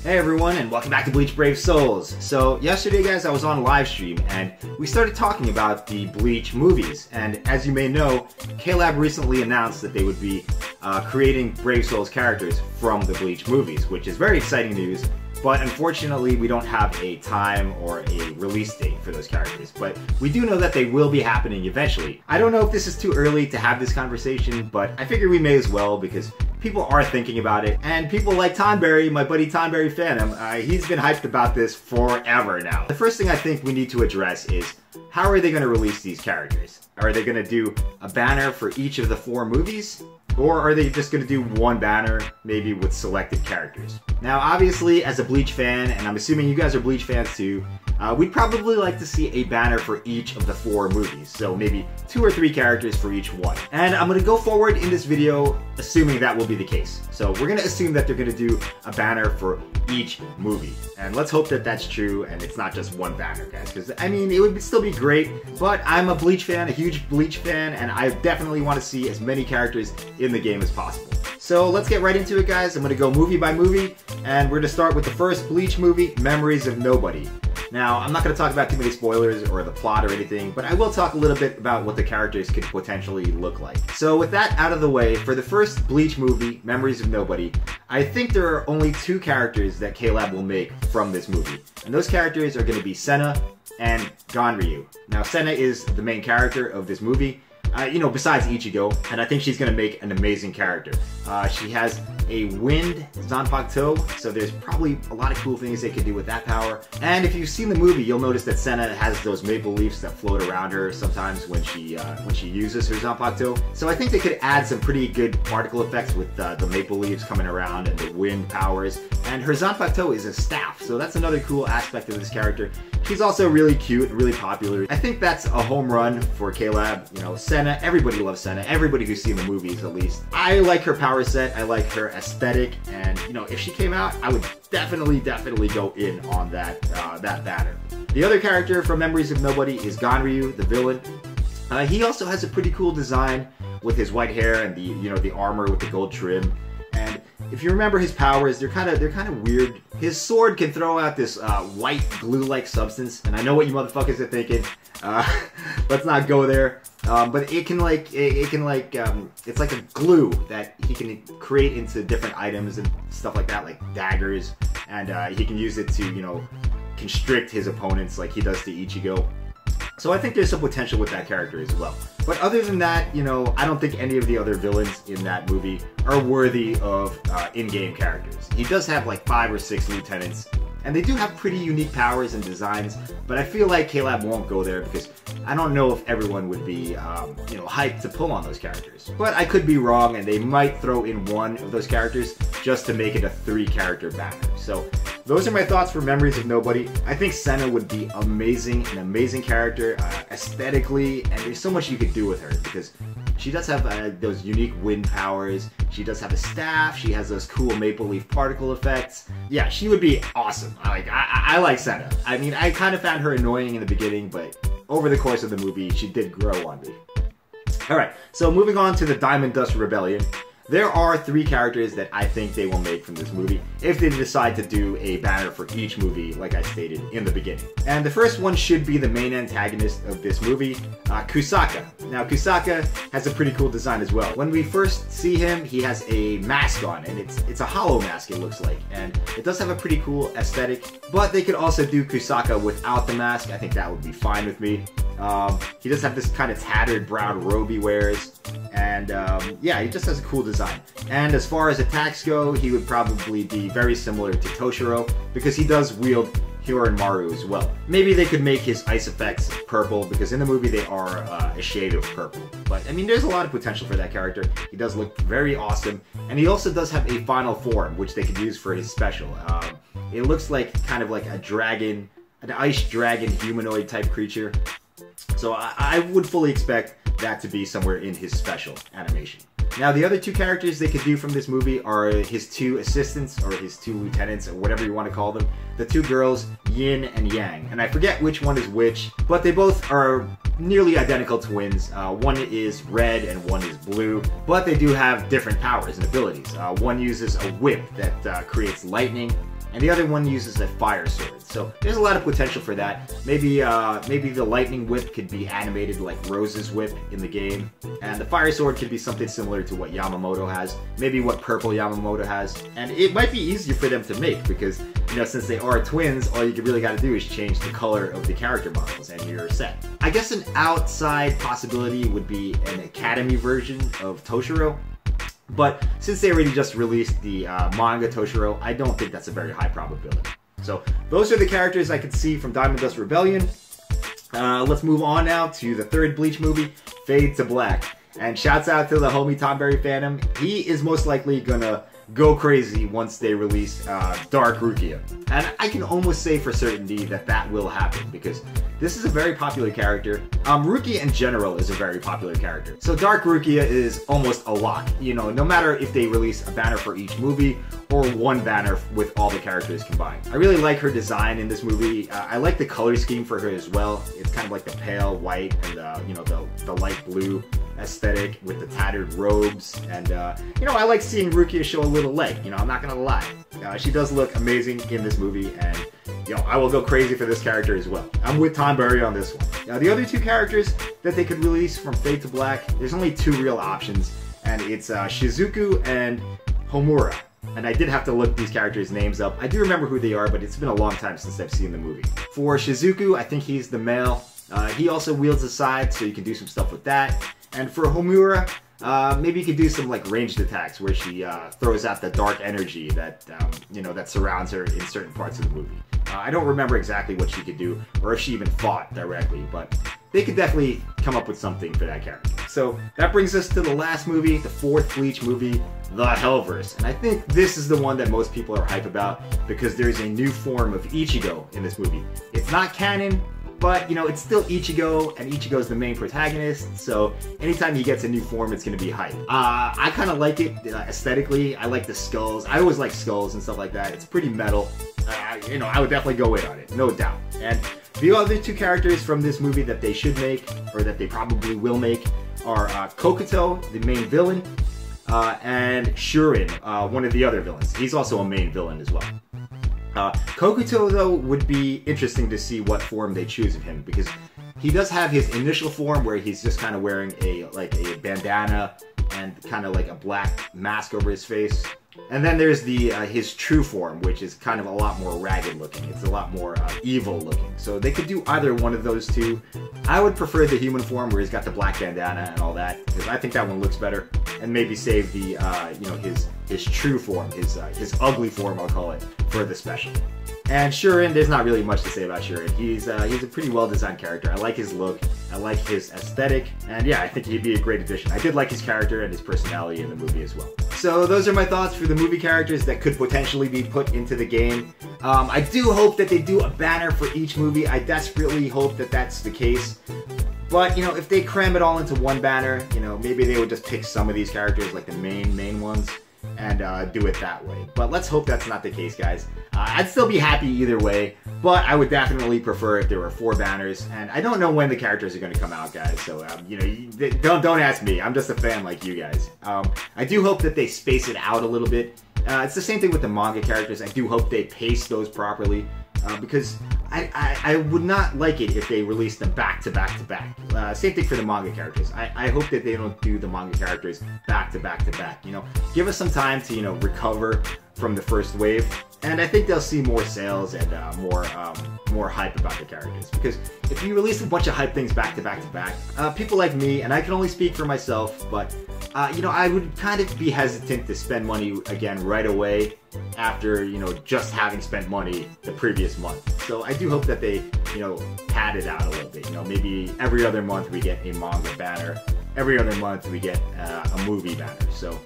Hey everyone, and welcome back to Bleach Brave Souls. So yesterday guys, I was on live stream and we started talking about the Bleach movies, and as you may know, K-Lab recently announced that they would be creating Brave Souls characters from the Bleach movies, which is very exciting news. But unfortunately, we don't have a time or a release date for those characters. But we do know that they will be happening eventually. I don't know if this is too early to have this conversation, but I figure we may as well because people are thinking about it. And people like Tonberry, my buddy Tonberry Phantom, he's been hyped about this forever now. The first thing I think we need to address is, how are they going to release these characters? Are they going to do a banner for each of the 4 movies? Or are they just going to do one banner, maybe with selected characters? Now, obviously, as a Bleach fan, and I'm assuming you guys are Bleach fans too, we'd probably like to see a banner for each of the 4 movies. So maybe 2 or 3 characters for each one. And I'm going to go forward in this video assuming that will be the case. So we're going to assume that they're going to do a banner for each movie. And let's hope that that's true and it's not just one banner, guys. Because, I mean, it would still be great, but I'm a Bleach fan, a huge Bleach fan, and I definitely want to see as many characters in the game as possible. So let's get right into it, guys. I'm going to go movie by movie, and we're going to start with the first Bleach movie, Memories of Nobody. Now, I'm not going to talk about too many spoilers or the plot or anything, but I will talk a little bit about what the characters could potentially look like. So with that out of the way, for the first Bleach movie, Memories of Nobody, I think there are only 2 characters that K-Lab will make from this movie. And those characters are going to be Senna and Ganryu. Now, Senna is the main character of this movie. You know, besides Ichigo, and I think she's going to make an amazing character. She has a wind Zanpakuto, so there's probably a lot of cool things they could do with that power. And if you've seen the movie, you'll notice that Senna has those maple leaves that float around her sometimes when she uses her Zanpakuto. So I think they could add some pretty good particle effects with the maple leaves coming around and the wind powers. And her Zanpakuto is a staff, so that's another cool aspect of this character. She's also really cute and really popular. I think that's a home run for K-Lab. You know, Senna, everybody loves Senna. Everybody who's seen the movies, at least. I like her power set. I like her aesthetic. And, you know, if she came out, I would definitely go in on that banner. The other character from Memories of Nobody is Ganryu, the villain. He also has a pretty cool design with his white hair and the armor with the gold trim. And if you remember his powers, they're kind of weird. His sword can throw out this white glue-like substance, and I know what you motherfuckers are thinking. Let's not go there. But it's like a glue that he can create into different items and stuff like that, like daggers, and he can use it to, you know, constrict his opponents like he does to Ichigo. So I think there's some potential with that character as well. But other than that, you know, I don't think any of the other villains in that movie are worthy of in-game characters. He does have like 5 or 6 lieutenants, and they do have pretty unique powers and designs, but I feel like K-Lab won't go there because I don't know if everyone would be, you know, hyped to pull on those characters. But I could be wrong, and they might throw in one of those characters just to make it a 3-character banner. So those are my thoughts for Memories of Nobody. I think Senna would be amazing, an amazing character, aesthetically, and there's so much you could do with her because she does have those unique wind powers. She does have a staff. She has those cool maple leaf particle effects. Yeah, she would be awesome. I like Senna. I mean, I kind of found her annoying in the beginning, but over the course of the movie, she did grow on me. Alright, so moving on to the Diamond Dust Rebellion. There are 3 characters that I think they will make from this movie if they decide to do a banner for each movie, like I stated in the beginning. And the first one should be the main antagonist of this movie, Kusaka. Now, Kusaka has a pretty cool design as well. When we first see him, he has a mask on, and it's a hollow mask, it looks like. And it does have a pretty cool aesthetic, but they could also do Kusaka without the mask. I think that would be fine with me. He does have this kind of tattered brown robe he wears, and yeah, he just has a cool design. And as far as attacks go, he would probably be very similar to Toshiro because he does wield Maru as well. Maybe they could make his ice effects purple because in the movie they are a shade of purple. But I mean, there's a lot of potential for that character. He does look very awesome, and he also does have a final form which they could use for his special. It looks like kind of like a dragon, an ice dragon humanoid type creature. So I would fully expect that to be somewhere in his special animation. Now, the other 2 characters they could do from this movie are his 2 assistants, or his 2 lieutenants, or whatever you want to call them. The 2 girls, Yin and Yang. And I forget which one is which, but they both are nearly identical twins. One is red and one is blue, but they do have different powers and abilities. One uses a whip that creates lightning, and the other one uses a fire sword. So there's a lot of potential for that. Maybe the lightning whip could be animated like Rose's whip in the game, and the fire sword could be something similar to what Yamamoto has, maybe what purple Yamamoto has. And it might be easier for them to make because, you know, since they are twins, all you really got to do is change the color of the character models and you're set. I guess an outside possibility would be an Academy version of Toshiro. But since they already just released the manga Toshiro, I don't think that's a very high probability. So those are the characters I could see from Diamond Dust Rebellion. Let's move on now to the third Bleach movie, Fade to Black. And shouts out to the homie Tomberry Phantom. He is most likely gonna go crazy once they release Dark Rukia. And I can almost say for certainty that that will happen because this is a very popular character. Rukia in general is a very popular character. So Dark Rukia is almost a lock. You know, no matter if they release a banner for each movie or one banner with all the characters combined. I really like her design in this movie. I like the color scheme for her as well. It's kind of like the pale white and you know, the light blue aesthetic with the tattered robes, and you know, I like seeing Rukia show a little leg. You know, I'm not gonna lie, she does look amazing in this movie, and you know, I will go crazy for this character as well. I'm with Tomberry on this one. Now, the other two characters that they could release from Fade to Black, there's only two real options, and it's Shizuku and Homura. And I did have to look these characters' names up. I do remember who they are, but it's been a long time since I've seen the movie. For Shizuku, I think he's the male. He also wields a scythe, so you can do some stuff with that. And for Homura, maybe you could do some like ranged attacks where she throws out the dark energy that you know, that surrounds her in certain parts of the movie. I don't remember exactly what she could do, or if she even fought directly, but they could definitely come up with something for that character. So that brings us to the last movie, the fourth Bleach movie, The Hellverse. And I think this is the one that most people are hype about because there's a new form of Ichigo in this movie. It's not canon, but, you know, it's still Ichigo, and Ichigo's the main protagonist, so anytime he gets a new form, it's going to be hype. I kind of like it aesthetically. I like the skulls. I always like skulls and stuff like that. It's pretty metal. You know, I would definitely go in on it, no doubt. And the other two characters from this movie that they should make, or that they probably will make, are Kokuto, the main villain, and Shurin, one of the other villains. He's also a main villain as well. Kokuto, though, would be interesting to see what form they choose of him, because he does have his initial form where he's just kind of wearing a bandana and kind of like a black mask over his face. And then there's the his true form, which is kind of a lot more ragged looking. It's a lot more evil looking. So they could do either one of those two. I would prefer the human form where he's got the black bandana and all that, because I think that one looks better. And maybe save the you know, his true form, his ugly form, I'll call it, for the special. And Shurin, there's not really much to say about Shurin. He's a pretty well designed character. I like his look. I like his aesthetic. And yeah, I think he'd be a great addition. I did like his character and his personality in the movie as well. So those are my thoughts for the movie characters that could potentially be put into the game. I do hope that they do a banner for each movie. I desperately hope that that's the case. But, you know, if they cram it all into one banner, you know, maybe they would just pick some of these characters, like the main ones, and do it that way. But let's hope that's not the case, guys. I'd still be happy either way, but I would definitely prefer if there were 4 banners. And I don't know when the characters are going to come out, guys. So, you know, don't ask me. I'm just a fan like you guys. I do hope that they space it out a little bit. It's the same thing with the manga characters. I do hope they pace those properly. Because I would not like it if they released them back to back to back. Same thing for the manga characters. I hope that they don't do the manga characters back to back to back. You know, give us some time to, you know, recover from the first wave, and I think they'll see more sales and more hype about the characters. Because if you release a bunch of hype things back to back to back, people like me, and I can only speak for myself, but you know, I would kind of be hesitant to spend money again right away after, you know, just having spent money the previous month. So I do hope that they, you know, pad it out a little bit. You know, maybe every other month we get a manga banner. Every other month we get a movie banner. So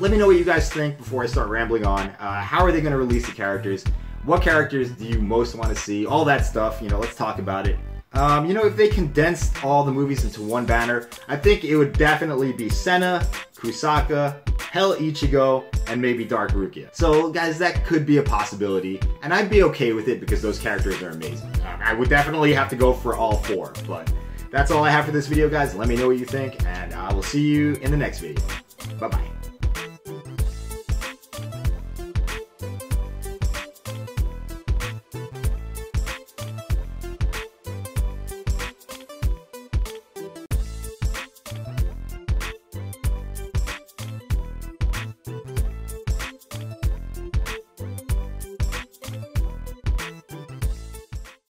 let me know what you guys think before I start rambling on. How are they going to release the characters? What characters do you most want to see? All that stuff, you know, let's talk about it. You know, if they condensed all the movies into one banner, I think it would definitely be Senna, Kusaka, Hell Ichigo, and maybe Dark Rukia. So guys, that could be a possibility, and I'd be okay with it because those characters are amazing. I would definitely have to go for all 4, but that's all I have for this video, guys. Let me know what you think, and I will see you in the next video. Bye-bye.